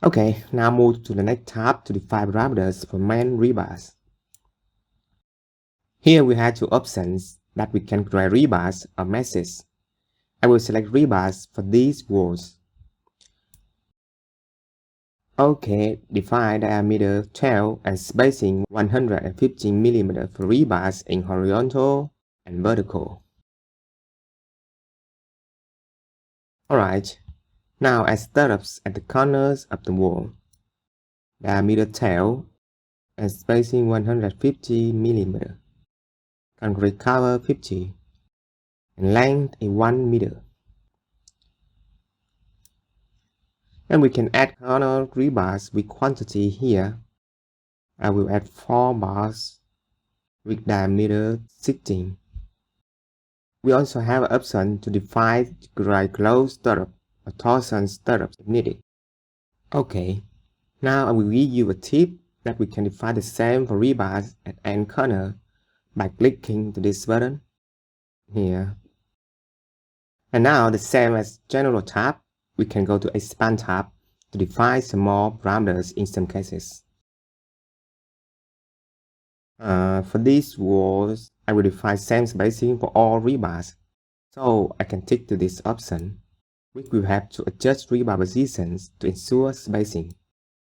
Okay, now move to the next tab to define parameters for main rebars. Here we have two options that we can create rebars or meshes. I will select rebars for these walls. Okay, define diameter 12 and spacing 150 mm for rebars in horizontal and vertical. Alright, now add stirrups at the corners of the wall. Diameter 12 and spacing 150 mm. Concrete cover 50 and length is 1 meter. And we can add corner rebars with quantity here. I will add 4 bars with diameter 16. We also have an option to define right close stirrup or torsion stirrups if needed. Okay, now I will give you a tip that we can define the same for rebars at end corner by clicking to this button here. And now the same as General tab, we can go to Expand tab to define some more parameters in some cases. For these walls, I will define same spacing for all rebars. So I can tick to this option, which will have to adjust rebar positions to ensure spacing.